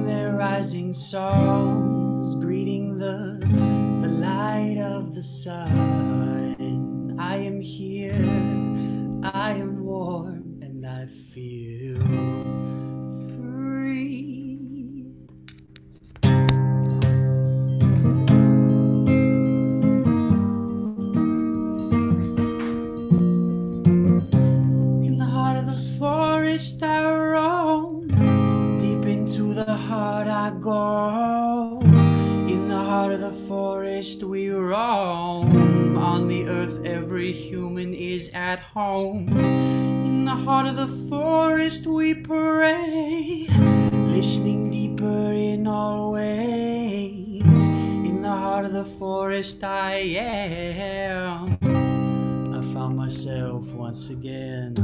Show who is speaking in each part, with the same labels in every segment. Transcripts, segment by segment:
Speaker 1: their rising songs, greeting the light of the sun. I am here, I am warm, and I feel free. In the heart of the forest I roam, deep into the heart I go. In the heart of the forest we roam. On the earth every human is at home. In the heart of the forest we pray, listening deeper in all ways. In the heart of the forest I am. I found myself once again.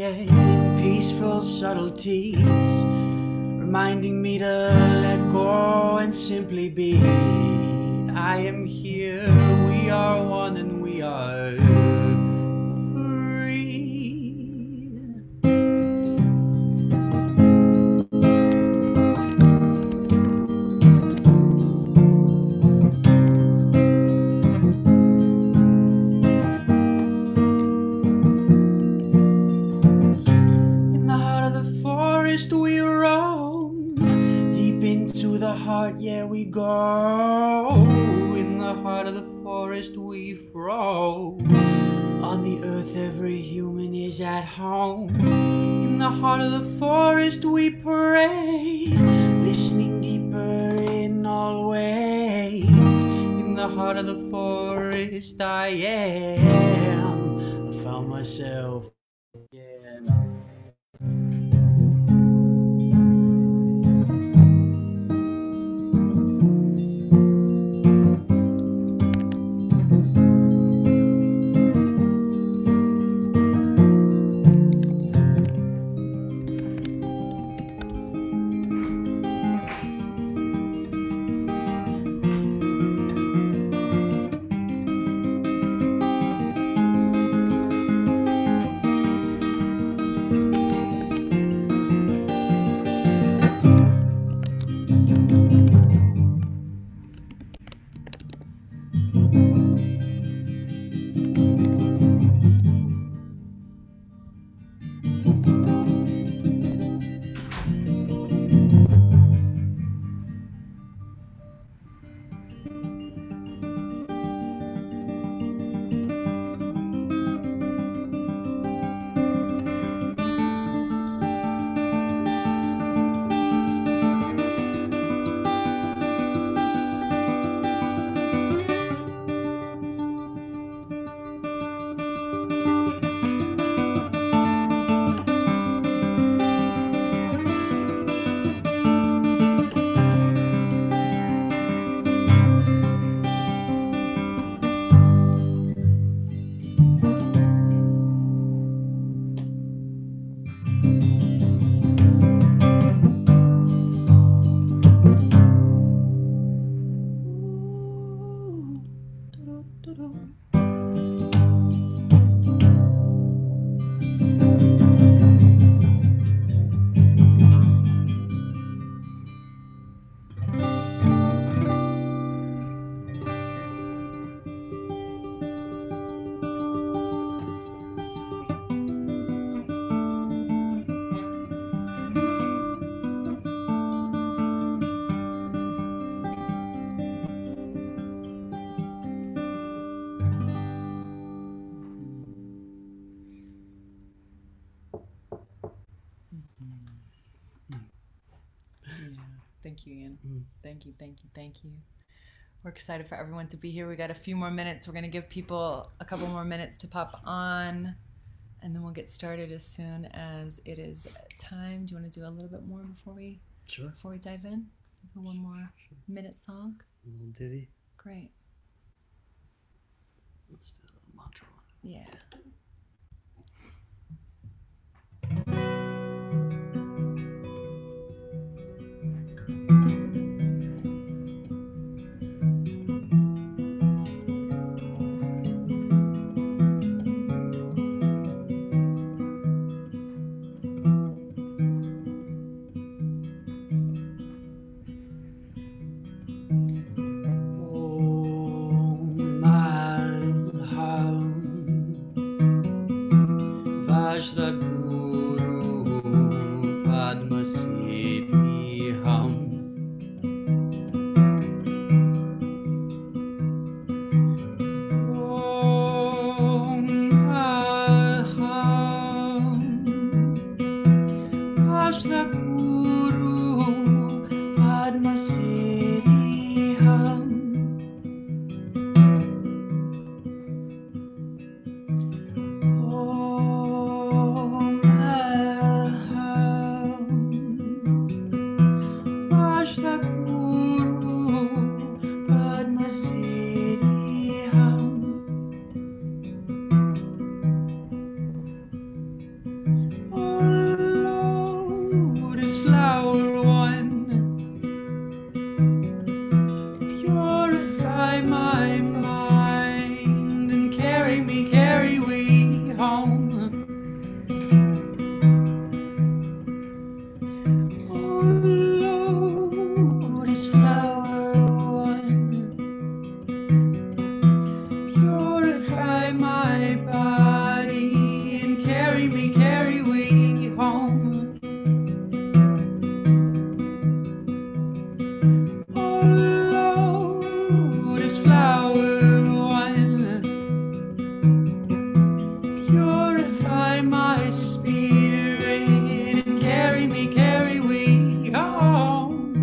Speaker 1: In peaceful subtleties, reminding me to let go and simply be. I am here, we are one and we are free. We roam deep into the heart, yeah, we go. In the heart of the forest we roam. On the earth every human is at home. In the heart of the forest we pray, listening deeper in all ways. In the heart of the forest I am. I found myself again.
Speaker 2: Thank you, Ian. Thank you, thank you, thank you. We're excited for everyone to be here. We got a few more minutes. We're going to give people a couple more minutes to pop on, and then we'll get started as soon as it is time. Do you want to do a little bit more before we dive in? One more minute song.
Speaker 1: A little ditty.
Speaker 2: Great.
Speaker 1: Let's do a mantra one.
Speaker 2: Yeah.
Speaker 1: Vajraguru Padmasipiham Om Aham Vajraguru Padmasipiham Purify my mind and carry me home. Oh Lotus flower one, purify my body and carry me home. Lotus flower one, purify my spirit and carry me home.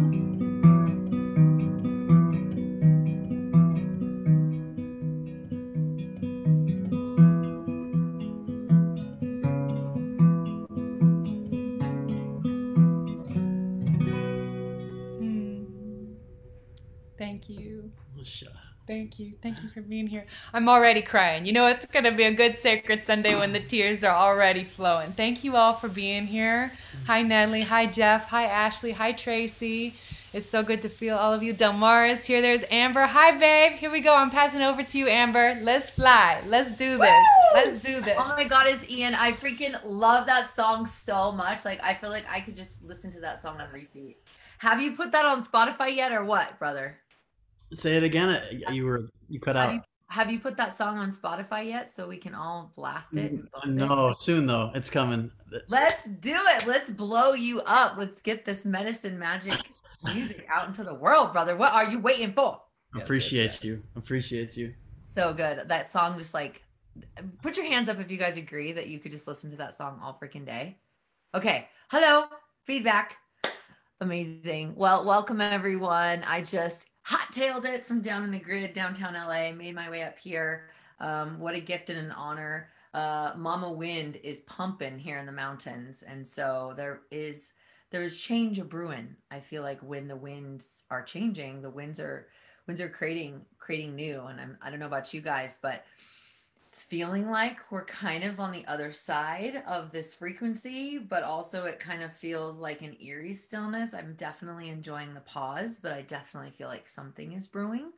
Speaker 2: Thank you. Thank you. Thank you for being here. I'm already crying. You know, it's going to be a good Sacred Sunday when the tears are already flowing. Thank you all for being here. Hi, Natalie. Hi, Jeff. Hi, Ashley. Hi, Tracy. It's so good to feel all of you. Delmar is here. There's Amber. Hi, babe. Here we go. I'm passing over to you, Amber. Let's fly. Let's do this.
Speaker 3: Woo!
Speaker 2: Let's do this.
Speaker 3: Oh my God, it's Ian. I freaking love that song so much. Like, I feel like I could just listen to that song on repeat. Have you put that on Spotify yet or what, brother?
Speaker 1: Say it again. You cut out.
Speaker 3: Have you put that song on Spotify yet so we can all blast it?
Speaker 1: No, soon though. It's coming.
Speaker 3: Let's do it. Let's blow you up. Let's get this medicine magic music out into the world, brother. What are you waiting for?
Speaker 1: Appreciate you.
Speaker 3: So good. That song just like, put your hands up if you guys agree that you could just listen to that song all freaking day. Okay. Hello. Feedback. Amazing. Well, welcome everyone. I just hot-tailed it from down in the grid, downtown LA, made my way up here. What a gift and an honor. Mama Wind is pumping here in the mountains. And so there is change a brewing. I feel like when the winds are changing, the winds are creating new. And I don't know about you guys, but it's feeling like we're kind of on the other side of this frequency, but also it kind of feels like an eerie stillness. I'm definitely enjoying the pause, but I definitely feel like something is brewing.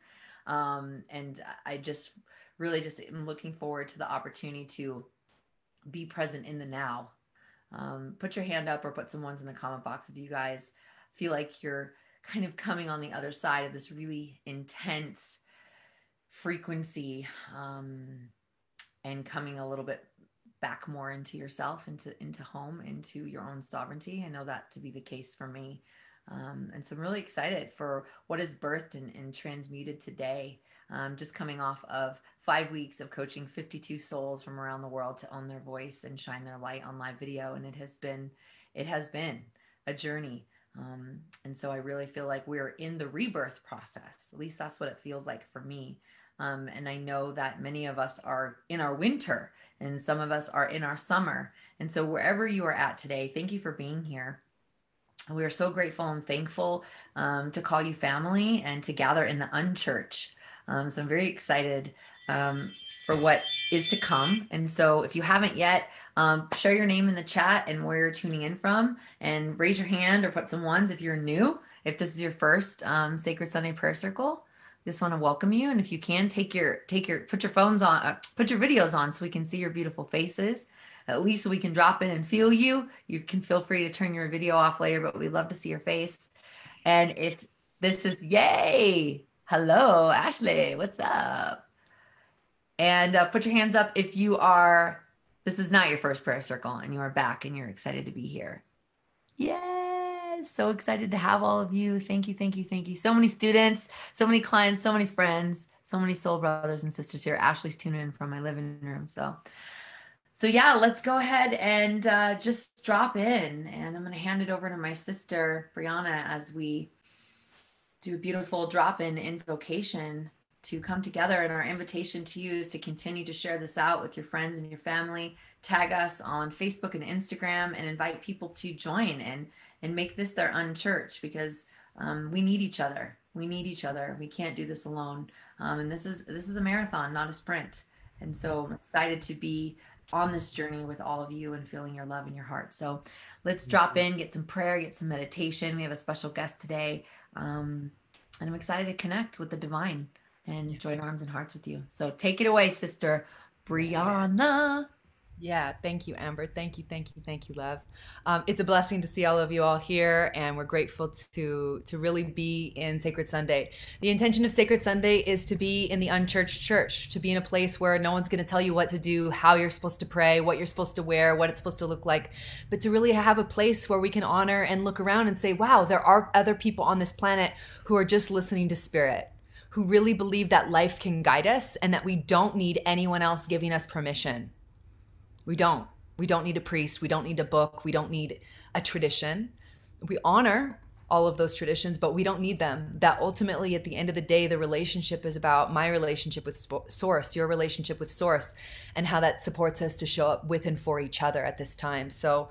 Speaker 3: And I just really just am looking forward to the opportunity to be present in the now. Put your hand up or put some ones in the comment box if you guys feel like you're kind of coming on the other side of this really intense frequency, and coming a little bit back more into yourself, into home, into your own sovereignty. I know that to be the case for me. And so I'm really excited for what is birthed and transmuted today. Just coming off of 5 weeks of coaching 52 souls from around the world to own their voice and shine their light on live video. And it has been a journey. And so I really feel like we're in the rebirth process. At least that's what it feels like for me. And I know that many of us are in our winter and some of us are in our summer. And so wherever you are at today, thank you for being here. We are so grateful and thankful to call you family and to gather in the unchurch. So I'm very excited for what is to come. And so if you haven't yet, share your name in the chat and where you're tuning in from, and raise your hand or put some ones if you're new. If this is your first Sacred Sunday Prayer Circle, just want to welcome you. And if you can, put your phones on, put your videos on so we can see your beautiful faces. At least so we can drop in and feel you. You can feel free to turn your video off later, but we'd love to see your face. And if this is, yay, hello, Ashley, what's up? And put your hands up if this is not your first prayer circle and you are back and you're excited to be here. Yes, so excited to have all of you. Thank you, thank you, thank you. So many students, so many clients, so many friends, so many soul brothers and sisters here. Ashley's tuning in from my living room, So yeah, let's go ahead and just drop in. And I'm going to hand it over to my sister, Brianna, as we do a beautiful drop-in invocation to come together. And our invitation to you is to continue to share this out with your friends and your family. Tag us on Facebook and Instagram and invite people to join and make this their unchurch, because we need each other. We need each other. We can't do this alone. And this is a marathon, not a sprint. And so I'm excited to be on this journey with all of you and feeling your love in your heart. So let's drop in, get some prayer, get some meditation. We have a special guest today. And I'm excited to connect with the divine and join arms and hearts with you. So take it away, Sister Brianna.
Speaker 2: Yeah, thank you, Amber. Thank you, thank you, thank you, love. It's a blessing to see all of you all here, and we're grateful to really be in Sacred Sunday. The intention of Sacred Sunday is to be in the unchurched church, to be in a place where no one's going to tell you what to do, how you're supposed to pray, what you're supposed to wear, what it's supposed to look like, but to really have a place where we can honor and look around and say, wow, there are other people on this planet who are just listening to Spirit, who really believe that life can guide us and that we don't need anyone else giving us permission. We don't need a priest. We don't need a book. We don't need a tradition. We honor all of those traditions, but we don't need them. That ultimately, at the end of the day, the relationship is about my relationship with Source, your relationship with Source, and how that supports us to show up with and for each other at this time. So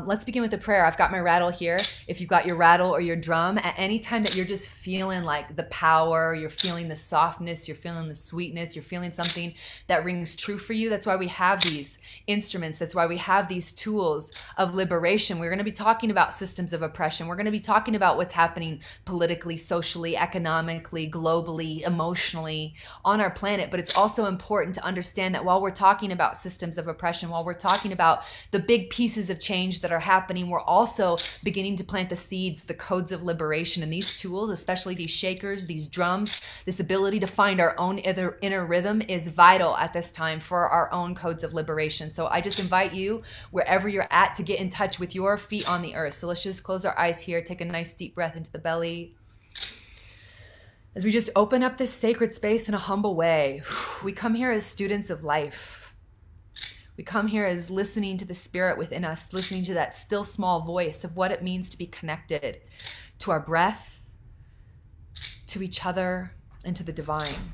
Speaker 2: let's begin with a prayer. I've got my rattle here. If you've got your rattle or your drum, at any time that you're just feeling like the power, you're feeling the softness, you're feeling the sweetness, you're feeling something that rings true for you, that's why we have these instruments. That's why we have these tools of liberation. We're going to be talking about systems of oppression. We're going to be talking about what's happening politically, socially, economically, globally, emotionally on our planet. But it's also important to understand that while we're talking about systems of oppression, while we're talking about the big pieces of change that are happening, we're also beginning to plant the seeds, the codes of liberation. And these tools, especially these shakers, these drums, this ability to find our own inner rhythm is vital at this time for our own codes of liberation. So I just invite you, wherever you're at, to get in touch with your feet on the earth. So let's just close our eyes here, take a nice deep breath into the belly. As we just open up this sacred space in a humble way, we come here as students of life. We come here as listening to the Spirit within us, listening to that still small voice of what it means to be connected to our breath, to each other, and to the divine.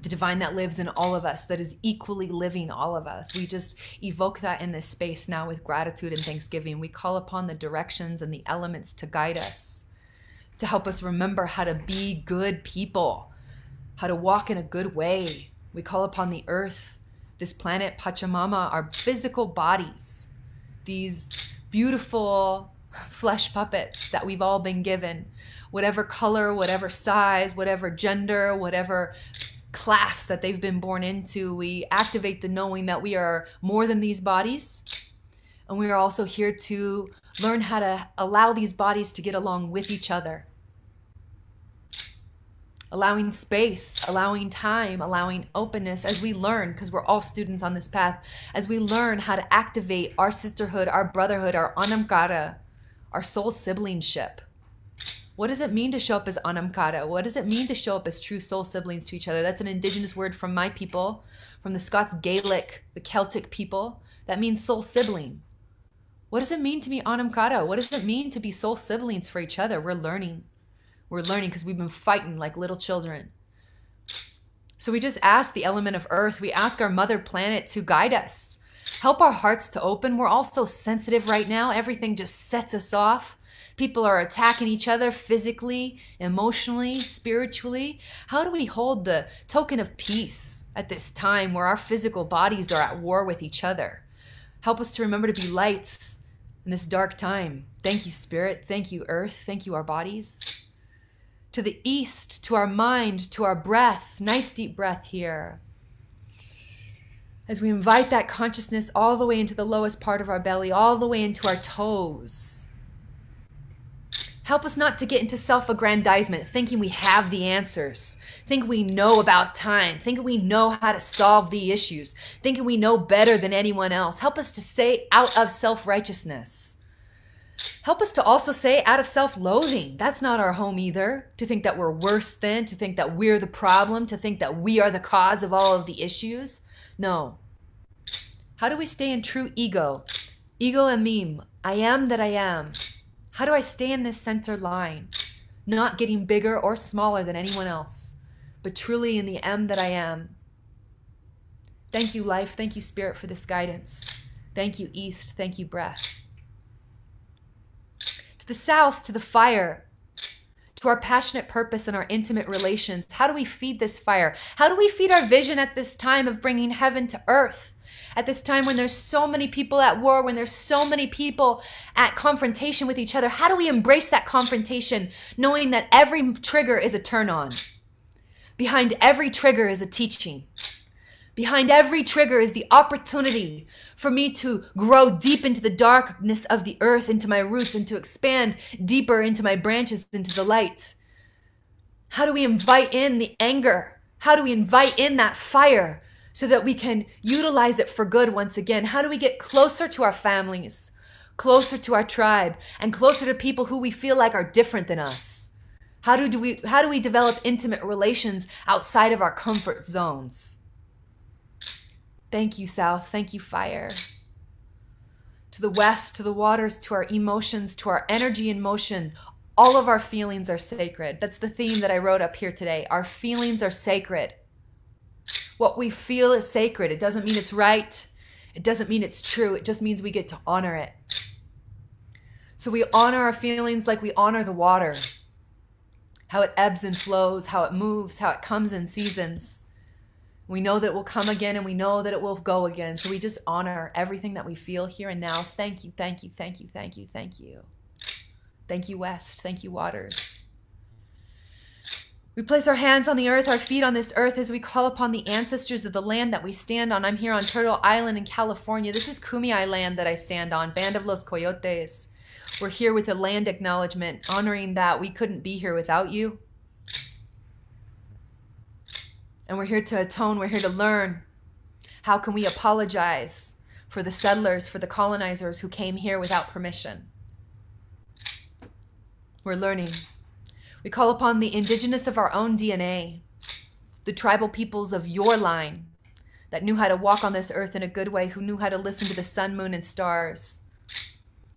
Speaker 2: The divine that lives in all of us, that is equally living all of us. We just evoke that in this space now with gratitude and thanksgiving. We call upon the directions and the elements to guide us, to help us remember how to be good people, how to walk in a good way. We call upon the earth, this planet, Pachamama, our physical bodies, these beautiful flesh puppets that we've all been given, whatever color, whatever size, whatever gender, whatever class that they've been born into. We activate the knowing that we are more than these bodies, and we are also here to learn how to allow these bodies to get along with each other, allowing space, allowing time, allowing openness as we learn, because we're all students on this path, as we learn how to activate our sisterhood, our brotherhood, our anamkara, our soul siblingship. What does it mean to show up as anamkara? What does it mean to show up as true soul siblings to each other? That's an indigenous word from my people, from the Scots Gaelic, the Celtic people. That means soul sibling. What does it mean to be anamkara? What does it mean to be soul siblings for each other? We're learning. We're learning because we've been fighting like little children. So we just ask the element of earth. We ask our mother planet to guide us. Help our hearts to open. We're all so sensitive right now. Everything just sets us off. People are attacking each other physically, emotionally, spiritually. How do we hold the token of peace at this time where our physical bodies are at war with each other? Help us to remember to be lights in this dark time. Thank you, Spirit. Thank you, Earth. Thank you, our bodies. To the east, to our mind, to our breath. Nice deep breath here. As we invite that consciousness all the way into the lowest part of our belly, all the way into our toes. Help us not to get into self-aggrandizement, thinking we have the answers, thinking we know about time, thinking we know how to solve the issues, thinking we know better than anyone else. Help us to say out of self-righteousness. Help us to also say out of self-loathing. That's not our home either. To think that we're worse than, to think that we're the problem, to think that we are the cause of all of the issues. No. How do we stay in true ego? Ego emim. I am that I am. How do I stay in this center line? Not getting bigger or smaller than anyone else, but truly in the M that I am. Thank you, life. Thank you, Spirit, for this guidance. Thank you, East. Thank you, breath. To the south, to the fire, to our passionate purpose and our intimate relations. How do we feed this fire? How do we feed our vision at this time of bringing heaven to earth? At this time when there's so many people at war, when there's so many people at confrontation with each other, how do we embrace that confrontation knowing that every trigger is a turn on? Behind every trigger is a teaching. Behind every trigger is the opportunity for me to grow deep into the darkness of the earth, into my roots, and to expand deeper into my branches, into the light. How do we invite in the anger? How do we invite in that fire so that we can utilize it for good once again? How do we get closer to our families, closer to our tribe, and closer to people who we feel like are different than us? How do we develop intimate relations outside of our comfort zones? Thank you, South. Thank you, fire. To the west, to the waters, to our emotions, to our energy and motion. All of our feelings are sacred. That's the theme that I wrote up here today. Our feelings are sacred. What we feel is sacred. It doesn't mean it's right. It doesn't mean it's true. It just means we get to honor it. So we honor our feelings like we honor the water. How it ebbs and flows, how it moves, how it comes in seasons. We know that it will come again and we know that it will go again. So we just honor everything that we feel here and now. Thank you, thank you, thank you, thank you, thank you. Thank you, West. Thank you, waters. We place our hands on the earth, our feet on this earth as we call upon the ancestors of the land that we stand on. I'm here on Turtle Island in California. This is Kumeyaay land that I stand on, Band of Los Coyotes. We're here with a land acknowledgement, honoring that we couldn't be here without you. And we're here to atone, we're here to learn. How can we apologize for the settlers, for the colonizers who came here without permission? We're learning. We call upon the indigenous of our own DNA, the tribal peoples of your line that knew how to walk on this earth in a good way, who knew how to listen to the sun, moon, and stars,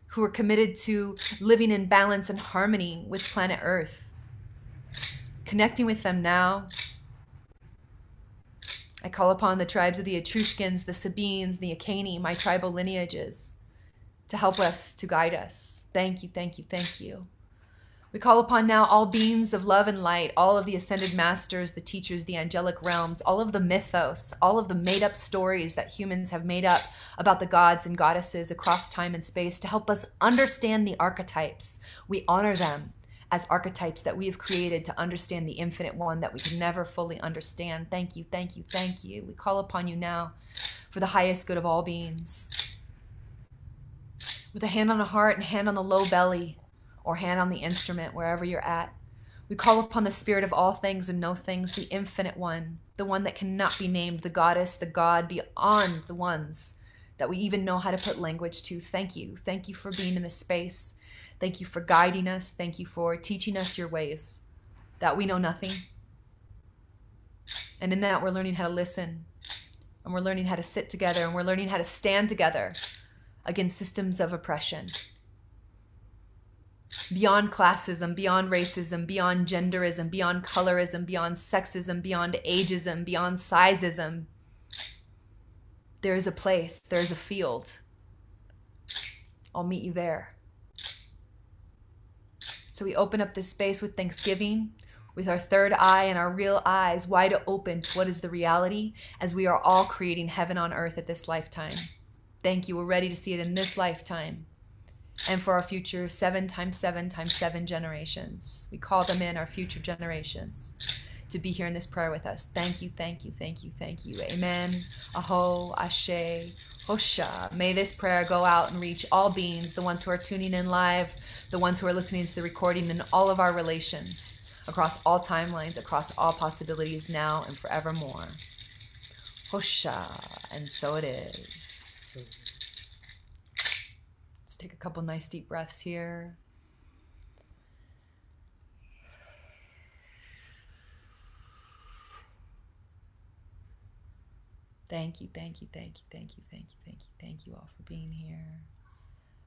Speaker 2: who were committed to living in balance and harmony with planet Earth. Connecting with them now. I call upon the tribes of the Etruscans, the Sabines, the Akani, my tribal lineages, to help us, to guide us. Thank you, thank you, thank you. We call upon now all beings of love and light, all of the ascended masters, the teachers, the angelic realms, all of the mythos, all of the made-up stories that humans have made up about the gods and goddesses across time and space to help us understand the archetypes. We honor them as archetypes that we have created to understand the infinite one that we can never fully understand. Thank you, thank you, thank you. We call upon you now for the highest good of all beings. With a hand on the heart and hand on the low belly, or hand on the instrument, wherever you're at. We call upon the spirit of all things and no things, the infinite one, the one that cannot be named, the goddess, the god, beyond the ones that we even know how to put language to. Thank you. Thank you for being in this space. Thank you for guiding us. Thank you for teaching us your ways, that we know nothing. And in that, we're learning how to listen, and we're learning how to sit together, and we're learning how to stand together against systems of oppression. Beyond classism, beyond racism, beyond genderism, beyond colorism, beyond sexism, beyond ageism, beyond sizeism. There is a place, there is a field. I'll meet you there. So we open up this space with thanksgiving, with our third eye and our real eyes wide open to what is the reality, as we are all creating heaven on earth at this lifetime. Thank you. We're ready to see it in this lifetime and for our future 7 times 7 times 7 generations. We call them in, our future generations, to be here in this prayer with us. Thank you, thank you, thank you, thank you. Amen. Aho, Ashe, Hosha. May this prayer go out and reach all beings, the ones who are tuning in live, the ones who are listening to the recording, and all of our relations, across all timelines, across all possibilities, now and forevermore. Hosha, and so it is. Let's take a couple nice deep breaths here. Thank you, thank you, thank you, thank you, thank you, thank you, thank you all for being here.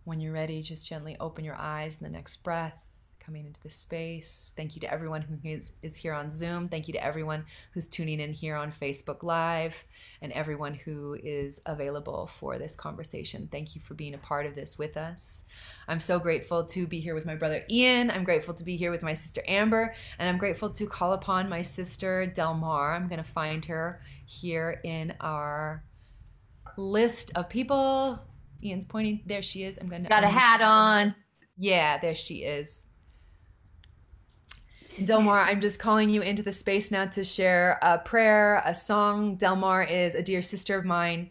Speaker 2: When you're ready, just gently open your eyes in the next breath, coming into the space. Thank you to everyone who is here on Zoom. Thank you to everyone who's tuning in here on Facebook Live, and everyone who is available for this conversation. Thank you for being a part of this with us. I'm so grateful to be here with my brother Ian. I'm grateful to be here with my sister Amber, and I'm grateful to call upon my sister Delmar. I'm going to find her here in our list of people. Ian's pointing. There she is. I'm going to...
Speaker 3: Got a hat on.
Speaker 2: Yeah, there she is. Delmar, I'm just calling you into the space now to share a prayer, a song. Delmar is a dear sister of mine.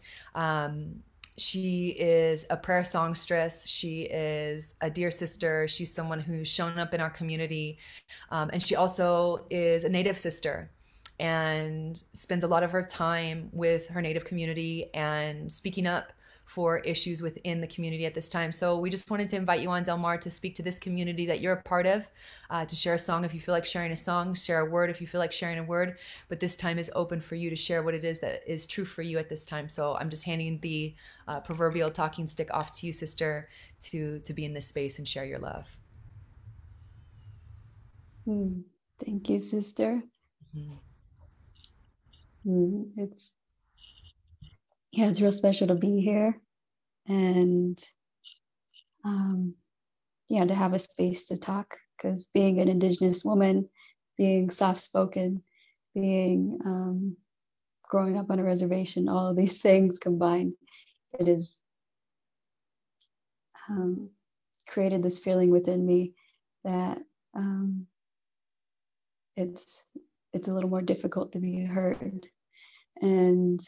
Speaker 2: She is a prayer songstress. She is a dear sister. She's someone who's shown up in our community. And she also is a Native sister and spends a lot of her time with her Native community and speaking up for issues within the community at this time. So we just wanted to invite you on, Delmar, to speak to this community that you're a part of, to share a song if you feel like sharing a song, share a word if you feel like sharing a word, but this time is open for you to share what it is that is true for you at this time. So I'm just handing the proverbial talking stick off to you, sister, to be in this space and share your love.
Speaker 4: Thank you, sister. It's real special to be here, and to have a space to talk, because being an Indigenous woman, being soft-spoken, being growing up on a reservation, all of these things combined, it has created this feeling within me that it's a little more difficult to be heard, and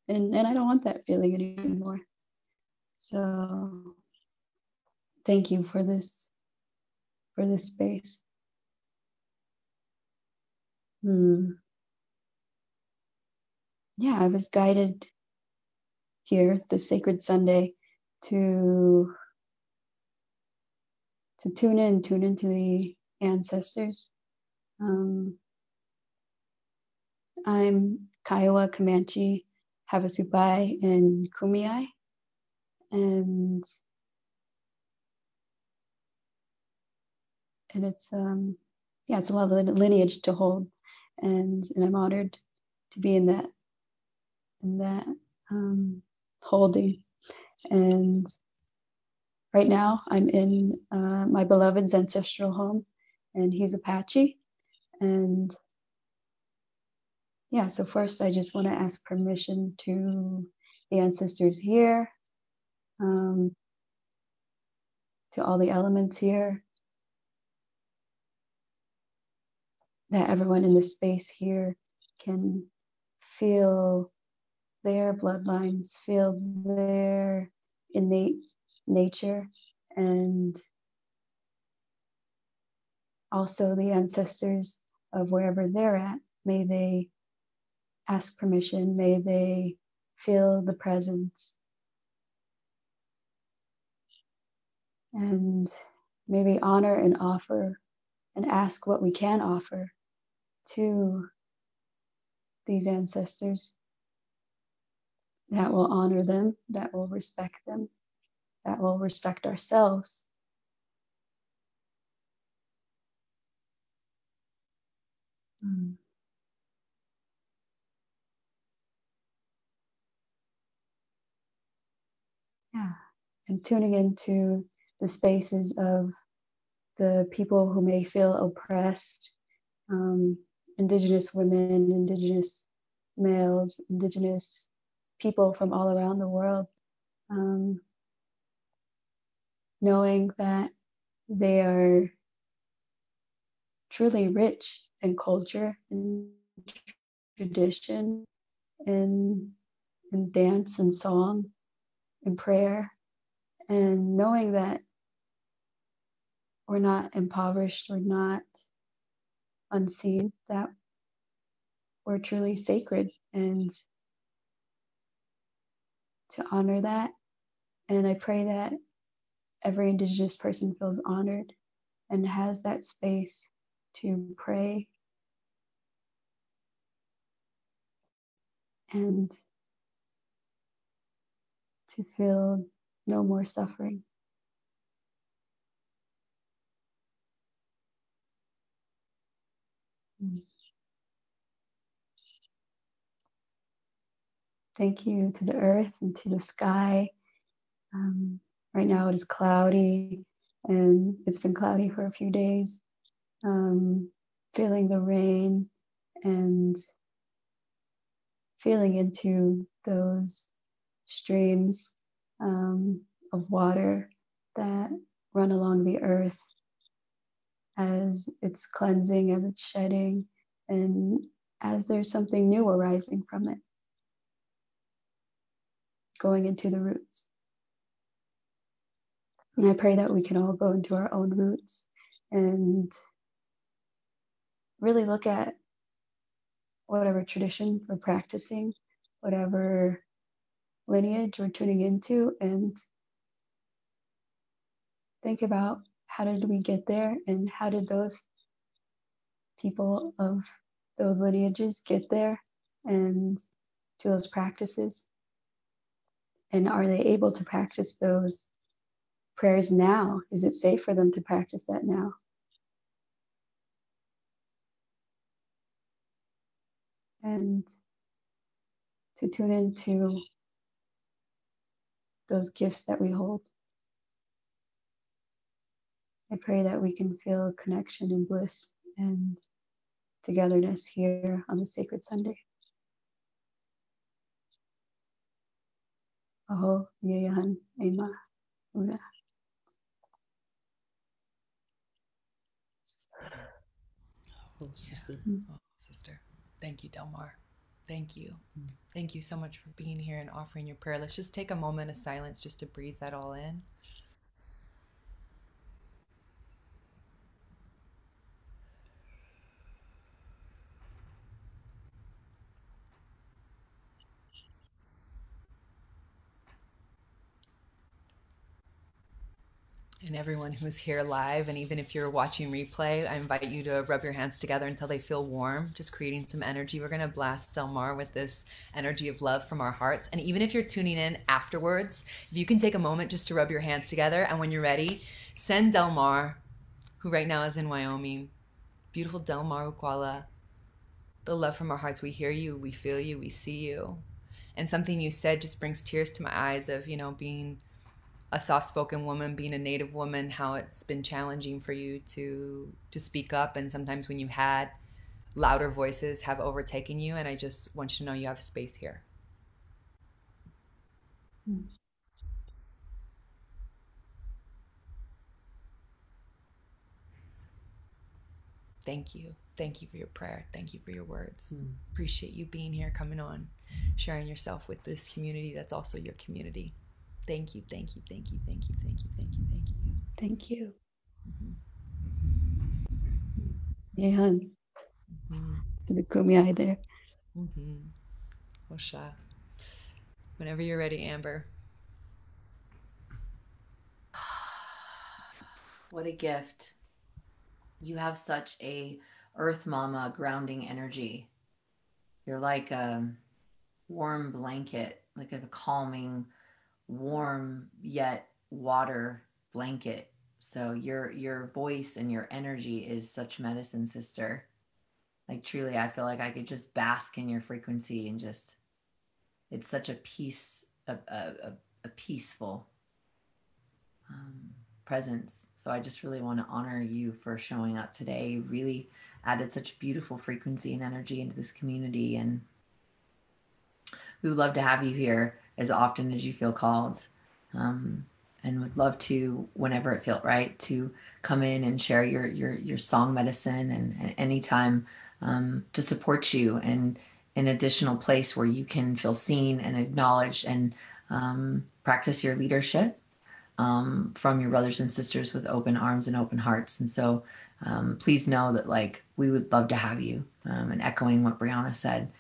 Speaker 4: I don't want that feeling anymore. So thank you for this space. I was guided here this sacred Sunday to tune into the ancestors. I'm Kiowa, Comanche, Havasupai, and Kumeyaay, and it's it's a lovely lineage to hold, and I'm honored to be in that holding. And right now I'm in my beloved's ancestral home, and he's Apache. And so first I just want to ask permission to the ancestors here, to all the elements here, that everyone in this space here can feel their bloodlines, feel their innate nature, and also the ancestors of wherever they're at. May they ask permission, may they feel the presence, and maybe honor and offer and ask what we can offer to these ancestors that will honor them, that will respect them, that will respect ourselves. And tuning into the spaces of the people who may feel oppressed, Indigenous women, Indigenous males, Indigenous people from all around the world, knowing that they are truly rich in culture and tradition, in dance and song and prayer, and knowing that we're not impoverished, we're not unseen, that we're truly sacred, and to honor that. And I pray that every Indigenous person feels honored and has that space to pray and to feel no more suffering. Thank you to the earth and to the sky. Right now it is cloudy, and it's been cloudy for a few days. Feeling the rain and feeling into those streams of water that run along the earth as it's cleansing, as it's shedding, and as there's something new arising from it, going into the roots. And I pray that we can all go into our own roots and really look at whatever tradition we're practicing, whatever lineage we're tuning into, and think about how did we get there, and how did those people of those lineages get there and do those practices, and are they able to practice those prayers now? Is it safe for them to practice that now? And to tune into those gifts that we hold. I pray that we can feel connection and bliss and togetherness here on the Sacred Sunday. Aho Yeyahan Ema Una.
Speaker 2: Oh, sister. Oh, sister. Thank you, Delmar. Thank you. Thank you so much for being here and offering your prayer. Let's just take a moment of silence just to breathe that all in. And everyone who's here live, and even if you're watching replay, I invite you to rub your hands together until they feel warm, just creating some energy. We're going to blast Delmar with this energy of love from our hearts. And even if you're tuning in afterwards, if you can take a moment just to rub your hands together, and when you're ready, send Delmar, who right now is in Wyoming, beautiful Delmar Ukwala, the love from our hearts. We hear you, we feel you, we see you. And something you said just brings tears to my eyes of, being a soft-spoken woman, being a Native woman, how it's been challenging for you to speak up, and sometimes when you had louder voices have overtaken you. And I just want you to know you have space here. Thank you. Thank you for your prayer. Thank you for your words. Appreciate you being here, coming on, sharing yourself with this community that's also your community. Thank you, thank you, thank you, thank you, thank you, thank you, thank you.
Speaker 4: Thank you. Yehan. To the Kumiai there.
Speaker 2: Osha. Whenever you're ready, Amber.
Speaker 3: What a gift. You have such a earth mama grounding energy. You're like a warm blanket, like a calming, warm yet water blanket. So your voice and your energy is such medicine, sister. Like truly, I feel like I could just bask in your frequency and just, it's such a peace, a peaceful presence. So I just really want to honor you for showing up today. You really added such beautiful frequency and energy into this community, and we would love to have you here as often as you feel called. And would love to, whenever it felt right, to come in and share your song medicine, and anytime to support you, and an additional place where you can feel seen and acknowledged, and practice your leadership from your brothers and sisters with open arms and open hearts. And so please know that, like, we would love to have you, and echoing what Brianna said,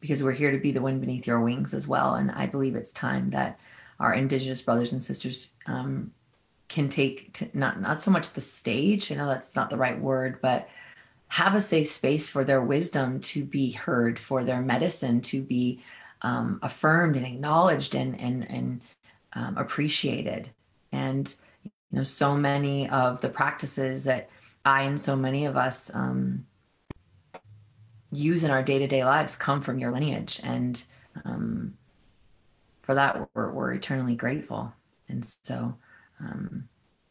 Speaker 3: because we're here to be the wind beneath your wings as well. And I believe it's time that our Indigenous brothers and sisters can take not so much the stage, I know that's not the right word, but have a safe space for their wisdom to be heard, for their medicine to be affirmed and acknowledged, and appreciated. And so many of the practices that I and so many of us use in our day-to-day lives come from your lineage, and for that we're eternally grateful. And so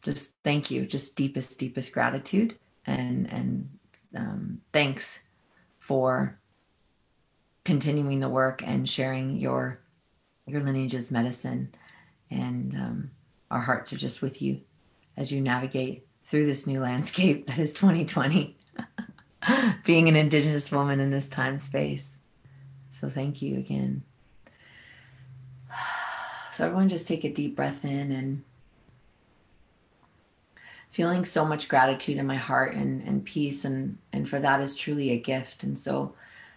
Speaker 3: just thank you, just deepest gratitude, and thanks for continuing the work and sharing your lineage's medicine. And our hearts are just with you as you navigate through this new landscape that is 2020, being an Indigenous woman in this time space. So thank you again. So everyone just take a deep breath in, and feeling so much gratitude in my heart and peace, and for that is truly a gift. And so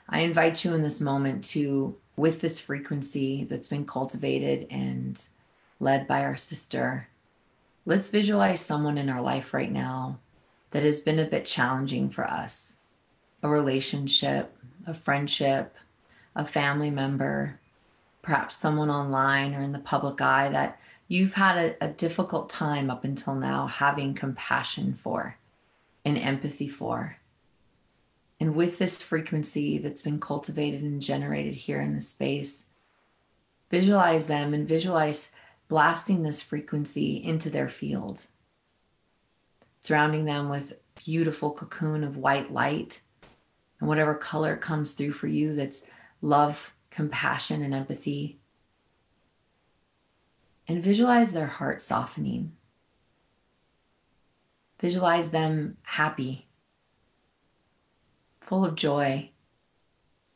Speaker 3: I invite you in this moment to, with this frequency that's been cultivated and led by our sister, let's visualize someone in our life right now that has been a bit challenging for us. A relationship, a friendship, a family member, perhaps someone online or in the public eye that you've had a difficult time up until now having compassion for and empathy for. And with this frequency that's been cultivated and generated here in the space, visualize them, and visualize blasting this frequency into their field, surrounding them with beautiful cocoon of white light, and whatever color comes through for you that's love, compassion, and empathy. And visualize their heart softening. Visualize them happy, full of joy,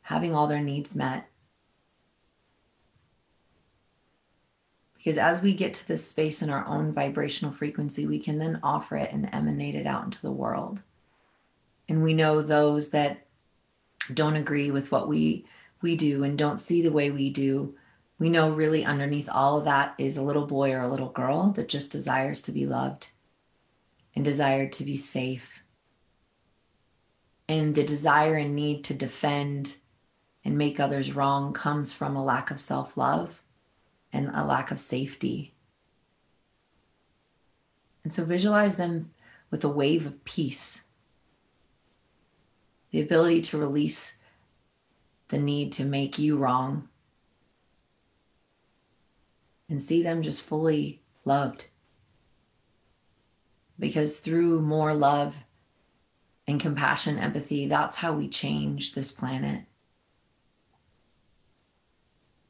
Speaker 3: having all their needs met. Because as we get to this space in our own vibrational frequency, we can then offer it and emanate it out into the world. And we know those that don't agree with what we do and don't see the way we do, we know really underneath all of that is a little boy or a little girl that just desires to be loved and desired to be safe. And the desire and need to defend and make others wrong comes from a lack of self-love and a lack of safety. And so visualize them with a wave of peace, the ability to release the need to make you wrong, and see them just fully loved. Because through more love and compassion, empathy, that's how we change this planet.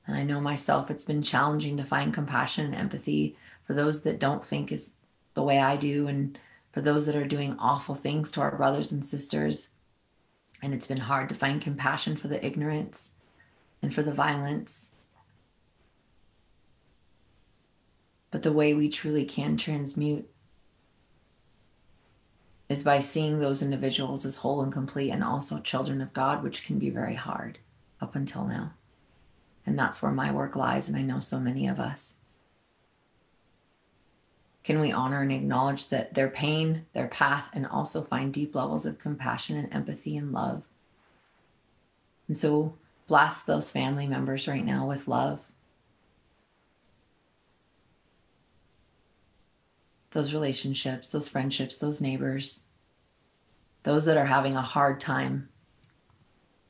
Speaker 3: And I know myself, it's been challenging to find compassion and empathy for those that don't think is the way I do, and for those that are doing awful things to our brothers and sisters. And it's been hard to find compassion for the ignorance and for the violence. But the way we truly can transmute is by seeing those individuals as whole and complete, and also children of God, which can be very hard up until now. And that's where my work lies, and I know so many of us. Can we honor and acknowledge that their pain, their path, and also find deep levels of compassion and empathy and love? And so blast those family members right now with love. Those relationships, those friendships, those neighbors, those that are having a hard time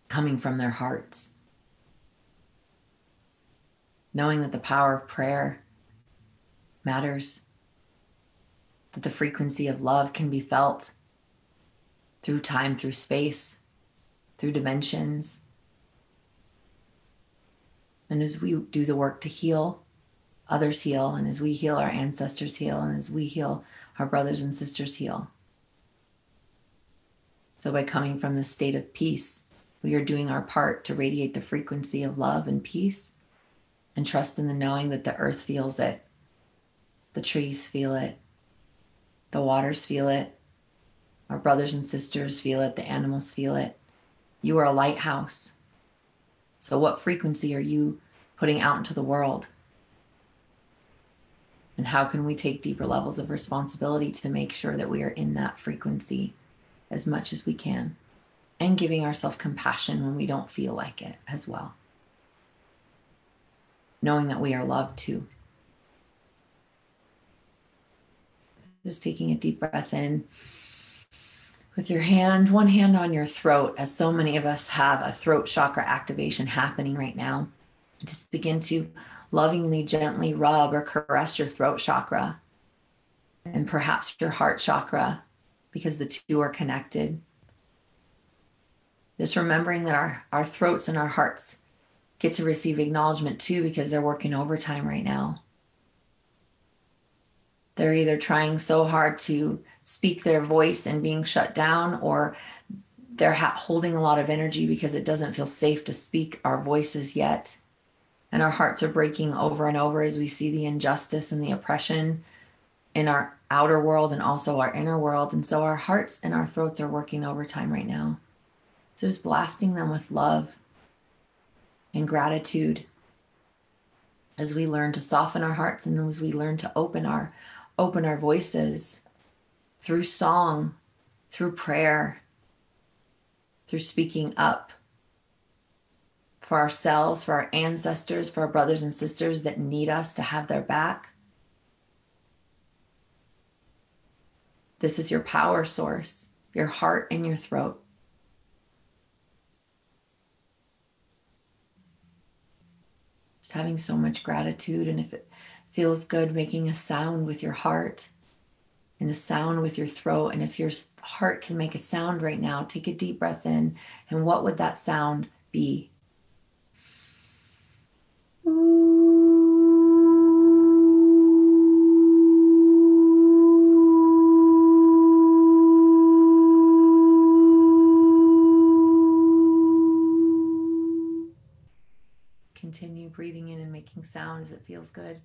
Speaker 3: coming from their hearts. Knowing that the power of prayer matters, that the frequency of love can be felt through time, through space, through dimensions. And as we do the work to heal, others heal. And as we heal, our ancestors heal. And as we heal, our brothers and sisters heal. So by coming from the state of peace, we are doing our part to radiate the frequency of love and peace, and trust in the knowing that the earth feels it, the trees feel it, the waters feel it, our brothers and sisters feel it, the animals feel it. You are a lighthouse. So what frequency are you putting out into the world? And how can we take deeper levels of responsibility to make sure that we are in that frequency as much as we can, and giving ourselves compassion when we don't feel like it as well. Knowing that we are loved too. Just taking a deep breath in with your hand, one hand on your throat, as so many of us have a throat chakra activation happening right now. Just begin to lovingly, gently rub or caress your throat chakra and perhaps your heart chakra, because the two are connected. Just remembering that our throats and our hearts get to receive acknowledgement too, because they're working overtime right now. They're either trying so hard to speak their voice and being shut down, or they're holding a lot of energy because it doesn't feel safe to speak our voices yet. And our hearts are breaking over and over as we see the injustice and the oppression in our outer world and also our inner world. And so our hearts and our throats are working overtime right now. So just blasting them with love and gratitude as we learn to soften our hearts, and as we learn to open our voices through song, through prayer, through speaking up for ourselves, for our ancestors, for our brothers and sisters that need us to have their back. This is your power source, your heart and your throat. Just having so much gratitude, and if it feels good, making a sound with your heart and the sound with your throat. And if your heart can make a sound right now, take a deep breath in. And what would that sound be? Continue breathing in and making sound as it feels good.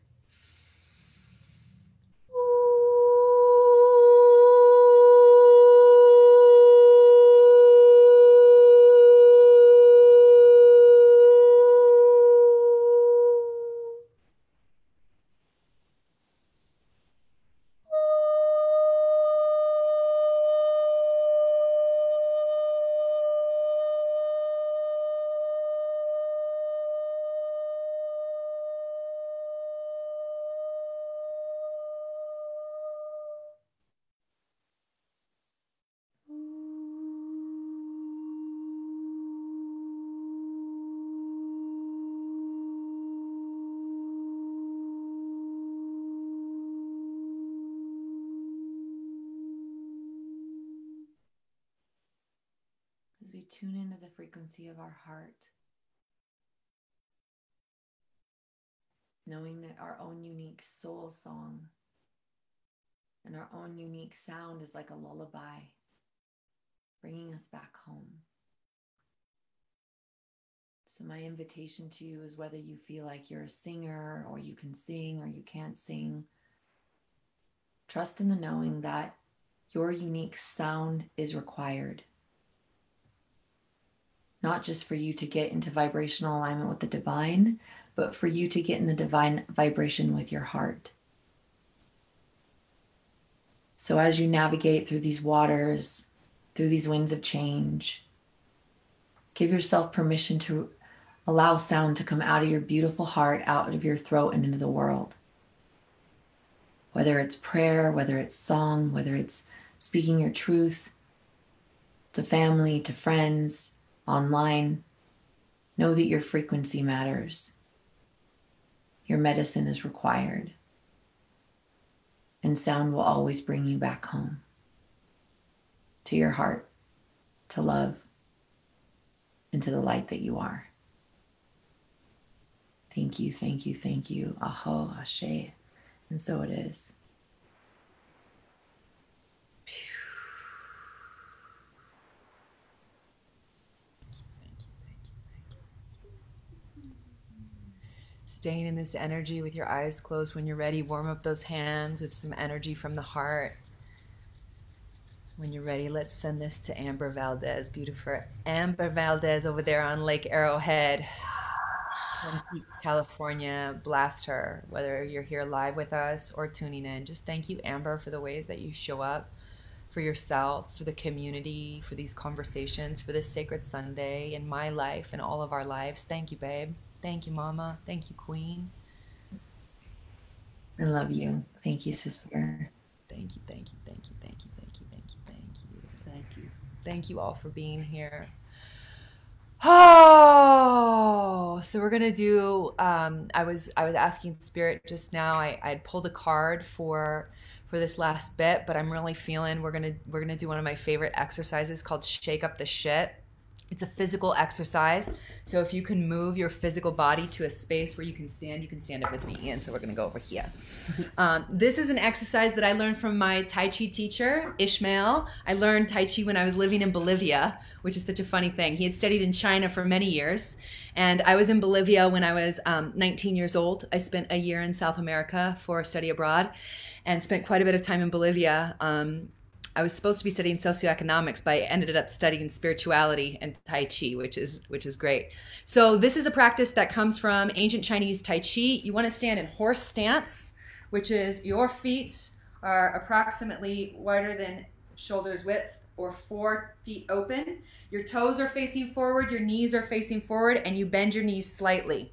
Speaker 3: As we tune into the frequency of our heart, knowing that our own unique soul song and our own unique sound is like a lullaby, bringing us back home. So my invitation to you is, whether you feel like you're a singer, or you can sing, or you can't sing, trust in the knowing that your unique sound is required. Not just for you to get into vibrational alignment with the divine, but for you to get in the divine vibration with your heart. So as you navigate through these waters, through these winds of change, give yourself permission to allow sound to come out of your beautiful heart, out of your throat, and into the world. Whether it's prayer, whether it's song, whether it's speaking your truth to family, to friends, online, know that your frequency matters. Your medicine is required. And sound will always bring you back home to your heart, to love, and to the light that you are. Thank you, thank you, thank you. Aho, ashe. And so it is.
Speaker 2: Staying in this energy with your eyes closed. When you're ready, warm up those hands with some energy from the heart. When you're ready, let's send this to Amber Valdez. Beautiful Amber Valdez over there on Lake Arrowhead, Twin Peaks, California. Blast her, whether you're here live with us or tuning in. Just thank you, Amber, for the ways that you show up for yourself, for the community, for these conversations, for this sacred Sunday in my life and all of our lives. Thank you, babe. Thank you, Mama. Thank you, Queen.
Speaker 3: I love you. Thank you, sister.
Speaker 2: Thank you, thank you, thank you, thank you, thank you, thank you, thank you.
Speaker 1: Thank you.
Speaker 2: Thank you all for being here. Oh, so we're gonna do. I was asking Spirit just now. I'd pulled a card for this last bit, but I'm really feeling we're gonna do one of my favorite exercises called Shake Up the Shit. It's a physical exercise. So if you can move your physical body to a space where you can stand up with me, Ian. So we're gonna go over here. This is an exercise that I learned from my Tai Chi teacher, Ishmael. I learned Tai Chi when I was living in Bolivia, which is such a funny thing. He had studied in China for many years. And I was in Bolivia when I was 19 years old. I spent a year in South America for study abroad and spent quite a bit of time in Bolivia. I was supposed to be studying socioeconomics, but I ended up studying spirituality and Tai Chi, which is great. So this is a practice that comes from ancient Chinese Tai Chi. You want to stand in horse stance, which is your feet are approximately wider than shoulders width or 4 feet open. Your toes are facing forward, your knees are facing forward, and you bend your knees slightly.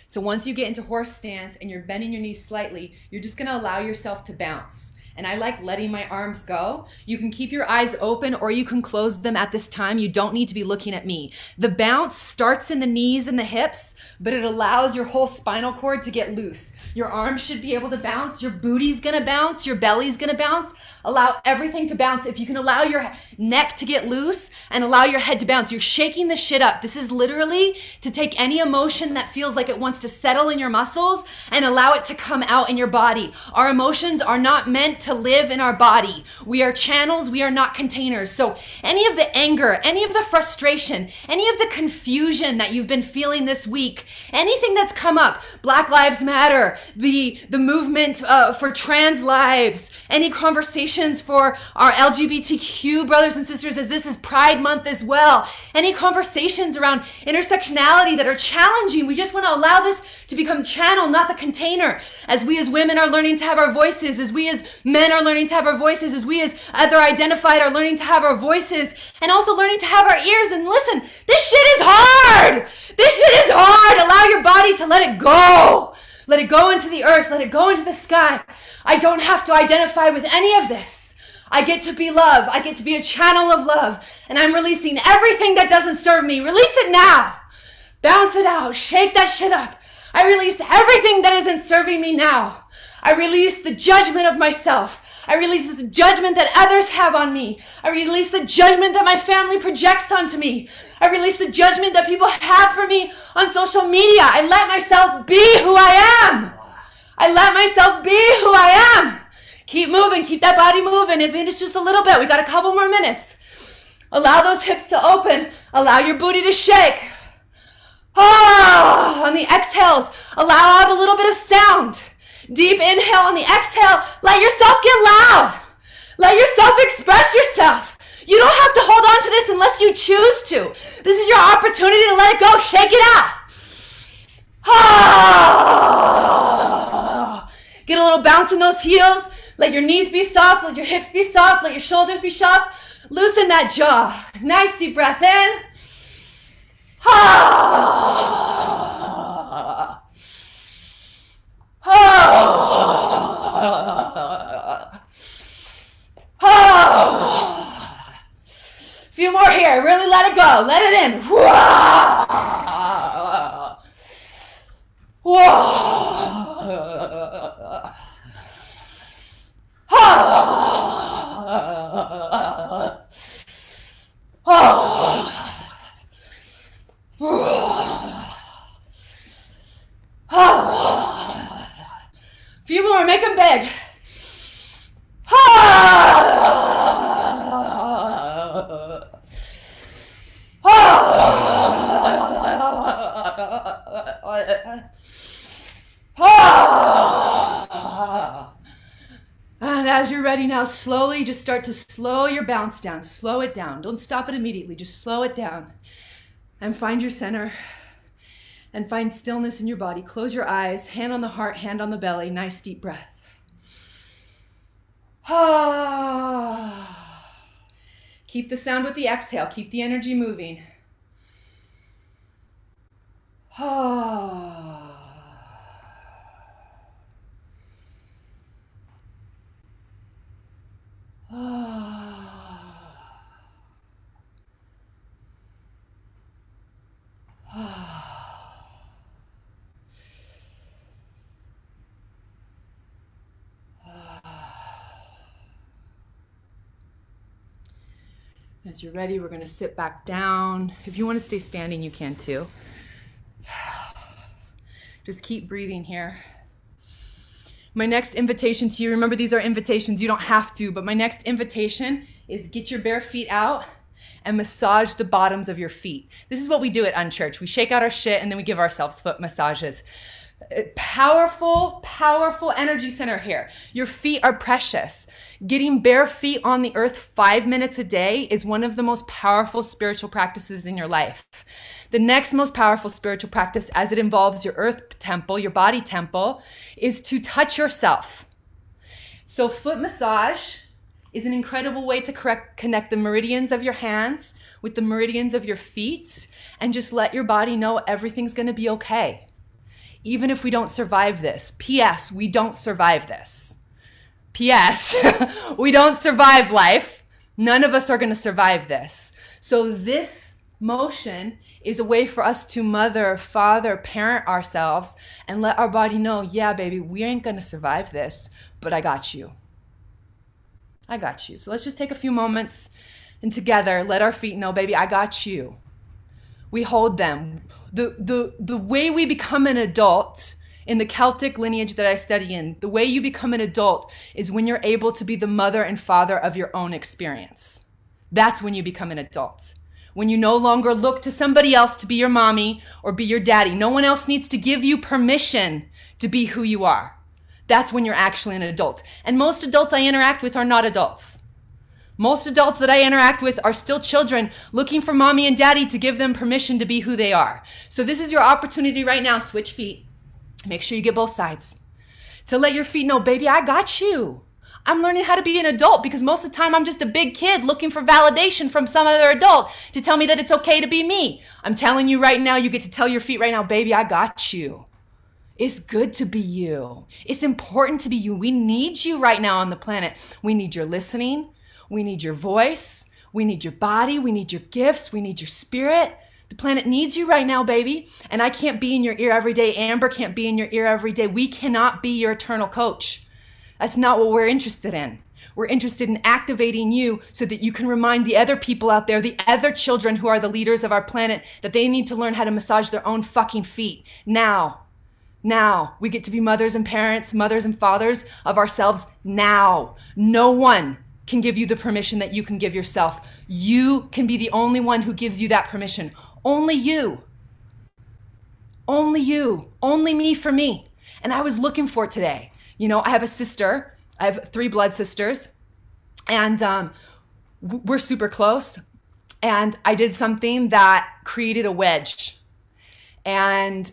Speaker 2: So once you get into horse stance and you're bending your knees slightly, you're just going to allow yourself to bounce. And I like letting my arms go. You can keep your eyes open or you can close them at this time. You don't need to be looking at me. The bounce starts in the knees and the hips, but it allows your whole spinal cord to get loose. Your arms should be able to bounce. Your booty's gonna bounce. Your belly's gonna bounce. Allow everything to bounce. If you can allow your neck to get loose and allow your head to bounce, you're shaking the shit up. This is literally to take any emotion that feels like it wants to settle in your muscles and allow it to come out in your body. Our emotions are not meant to live in our body. We are channels, we are not containers. So any of the anger, any of the frustration, any of the confusion that you've been feeling this week, anything that's come up, Black Lives Matter, the movement for trans lives, any conversations for our LGBTQ brothers and sisters, as this is Pride Month as well, any conversations around intersectionality that are challenging, we just want to allow this to become the channel, not the container. As we as women are learning to have our voices, as we as men are learning to have our voices, as we as other identified are learning to have our voices, and also learning to have our ears. And listen, this shit is hard. This shit is hard. Allow your body to let it go. Let it go into the earth. Let it go into the sky. I don't have to identify with any of this. I get to be love. I get to be a channel of love. And I'm releasing everything that doesn't serve me. Release it now. Bounce it out. Shake that shit up. I release everything that isn't serving me now. I release the judgment of myself. I release this judgment that others have on me. I release the judgment that my family projects onto me. I release the judgment that people have for me on social media. I let myself be who I am. I let myself be who I am. Keep moving. Keep that body moving. Even if it's just a little bit. We got a couple more minutes. Allow those hips to open. Allow your booty to shake. Ah, on the exhales, allow out a little bit of sound. Deep inhale on the exhale. Let yourself get loud. Let yourself express yourself. You don't have to hold on to this unless you choose to. This is your opportunity to let it go. Shake it out. Ah. Get a little bounce in those heels. Let your knees be soft. Let your hips be soft. Let your shoulders be soft. Loosen that jaw. Nice deep breath in. Ah. Ah. Ah. Few more here. Really let it go. Let it in. And as you're ready now, slowly just start to slow your bounce down. Slow it down. Don't stop it immediately. Just slow it down. And find your center. And find stillness in your body. Close your eyes. Hand on the heart, hand on the belly. Nice deep breath. Keep the sound with the exhale. Keep the energy moving. As you're ready, we're going to sit back down. If you want to stay standing, you can too. Just keep breathing here. My next invitation to you, remember these are invitations, you don't have to, but my next invitation is get your bare feet out and massage the bottoms of your feet. This is what we do at Unchurch. We shake out our shit and then we give ourselves foot massages. Powerful, powerful energy center here. Your feet are precious. Getting bare feet on the earth 5 minutes a day is one of the most powerful spiritual practices in your life. The next most powerful spiritual practice, as it involves your earth temple, your body temple, is to touch yourself. So foot massage is an incredible way to connect the meridians of your hands with the meridians of your feet and just let your body know everything's going to be okay. Even if we don't survive this. P.S. We don't survive this. P.S. We don't survive life. None of us are going to survive this. So this motion is a way for us to mother, father, parent ourselves and let our body know, yeah, baby, we ain't going to survive this, but I got you. I got you. So let's just take a few moments and together let our feet know, baby, I got you. We hold them. The way we become an adult in the Celtic lineage that I study in, the way you become an adult is when you're able to be the mother and father of your own experience. That's when you become an adult. When you no longer look to somebody else to be your mommy or be your daddy. No one else needs to give you permission to be who you are. That's when you're actually an adult. And most adults I interact with are not adults. Most adults that I interact with are still children looking for mommy and daddy to give them permission to be who they are. So this is your opportunity right now. Switch feet. Make sure you get both sides. To let your feet know, baby, I got you. I'm learning how to be an adult because most of the time I'm just a big kid looking for validation from some other adult to tell me that it's okay to be me. I'm telling you right now, you get to tell your feet right now, baby, I got you. It's good to be you. It's important to be you. We need you right now on the planet. We need your listening. We need your voice. We need your body. We need your gifts. We need your spirit. The planet needs you right now, baby. And I can't be in your ear every day. Amber can't be in your ear every day. We cannot be your eternal coach. That's not what we're interested in. We're interested in activating you so that you can remind the other people out there, the other children who are the leaders of our planet, that they need to learn how to massage their own fucking feet. Now we get to be mothers and parents, mothers and fathers of ourselves now. No one can give you the permission that you can give yourself. You can be the only one who gives you that permission. Only you. Only you. Only me for me. And I was looking for today. You know, I have a sister. I have 3 blood sisters. And we're super close. And I did something that created a wedge. And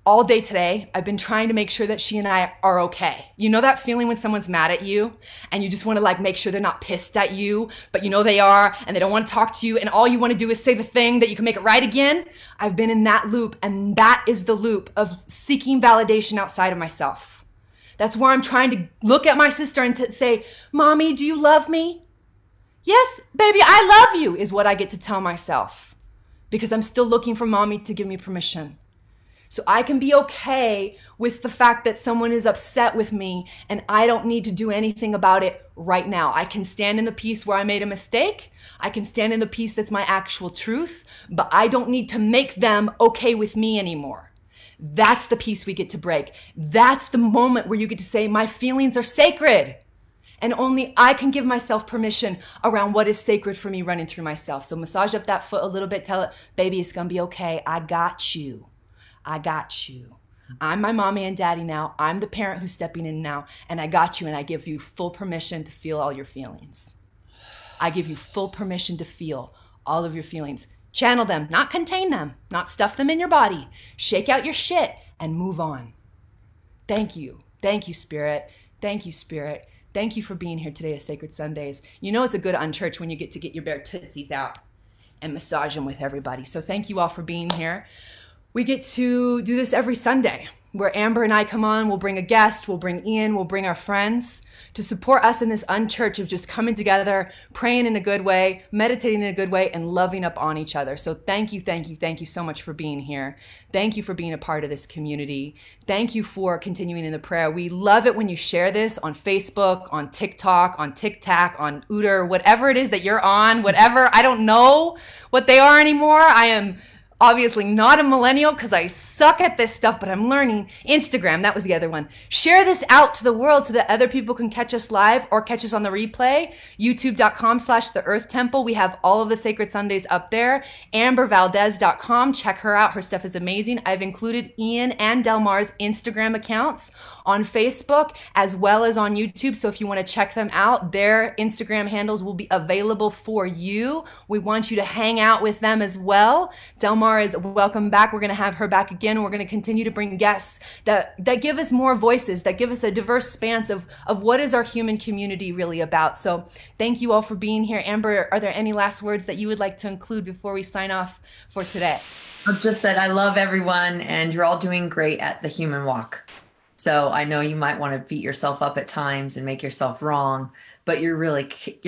Speaker 2: all day today, I've been trying to make sure that she and I are okay. You know that feeling when someone's mad at you and you just want to like make sure they're not pissed at you, but you know they are and they don't want to talk to you and all you want to do is say the thing that you can make it right again? I've been in that loop, and that is the loop of seeking validation outside of myself. That's where I'm trying to look at my sister and to say, Mommy, do you love me? Yes, baby, I love you, is what I get to tell myself because I'm still looking for mommy to give me permission. So I can be okay with the fact that someone is upset with me and I don't need to do anything about it right now. I can stand in the piece where I made a mistake. I can stand in the piece that's my actual truth, but I don't need to make them okay with me anymore. That's the piece we get to break. That's the moment where you get to say, my feelings are sacred. And only I can give myself permission around what is sacred for me running through myself. So massage up that foot a little bit. Tell it, baby, it's going to be okay. I got you.
Speaker 5: I got you. I'm my mommy and daddy now. I'm the parent who's stepping in now, and I got you, and I give you full permission to feel all your feelings. I give you full permission to feel all of your feelings. Channel them, not contain them, not stuff them in your body. Shake out your shit and move on. Thank you. Thank you, Spirit. Thank you, Spirit. Thank you for being here today at Sacred Sundays. You know it's a good unchurch when you get to get your bare tootsies out and massage them with everybody. So thank you all for being here. We get to do this every Sunday where Amber and I come on, we'll bring a guest, we'll bring Ian, we'll bring our friends to support us in this unchurch of just coming together, praying in a good way, meditating in a good way, and loving up on each other. So thank you, thank you, thank you so much for being here. Thank you for being a part of this community. Thank you for continuing in the prayer. We love it when you share this on Facebook, on TikTok, on TikTok, on Uter, whatever it is that you're on, whatever. I don't know what they are anymore. I am obviously not a millennial because I suck at this stuff, but I'm learning. Instagram, that was the other one. Share this out to the world so that other people can catch us live or catch us on the replay. YouTube.com/The Earth Temple. We have all of the Sacred Sundays up there. AmberValdez.com. Check her out. Her stuff is amazing. I've included Ian and Delmar's Instagram accounts on Facebook as well as on YouTube. So if you want to check them out, their Instagram handles will be available for you. We want you to hang out with them as well. Delmar is welcome back. We're going to have her back again. We're going to continue to bring guests that give us more voices, that give us a diverse span of what is our human community really about. So thank you all for being here. Amber, are there any last words that you would like to include before we sign off for today?
Speaker 3: Just that I love everyone and you're all doing great at the human walk. So I know you might want to beat yourself up at times and make yourself wrong, but you're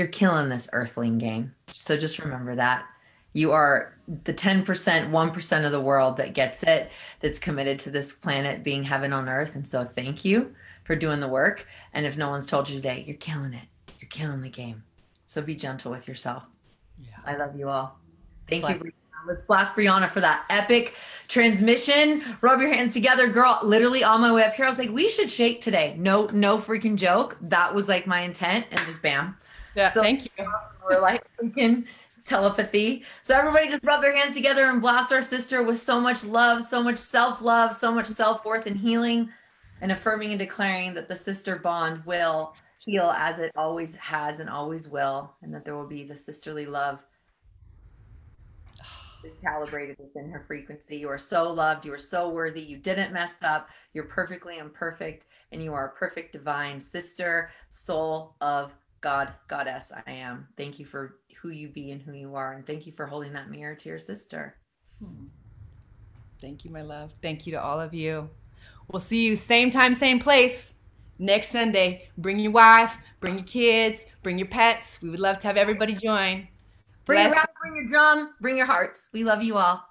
Speaker 3: killing this earthling game. So just remember that. You are the 10%, 1% of the world that gets it, that's committed to this planet being heaven on earth. And so thank you for doing the work. And if no one's told you today, you're killing it. You're killing the game. So be gentle with yourself. Yeah. I love you all. Thank you. Brianna. Let's blast Brianna for that epic transmission. Rub your hands together, girl. Literally on my way up here, I was like, we should shake today. No freaking joke. That was like my intent, and just bam.
Speaker 5: Yeah, so thank you.
Speaker 3: We're like freaking telepathy. So everybody just rub their hands together and blast our sister with so much love, so much self-love, so much self-worth and healing, and affirming and declaring that the sister bond will heal as it always has and always will, and that there will be the sisterly love calibrated within her frequency. You are so loved. You are so worthy. You didn't mess up. You're perfectly imperfect, and you are a perfect divine sister, soul of God, goddess. I am. Thank you for who you be and who you are, and thank you for holding that mirror to your sister.
Speaker 5: Thank you, my love. Thank you to all of you. We'll see you same time, same place next Sunday. Bring your wife, bring your kids, bring your pets. We would love to have everybody join.
Speaker 3: Bring your rap, bring your drum, bring your hearts. We love you all.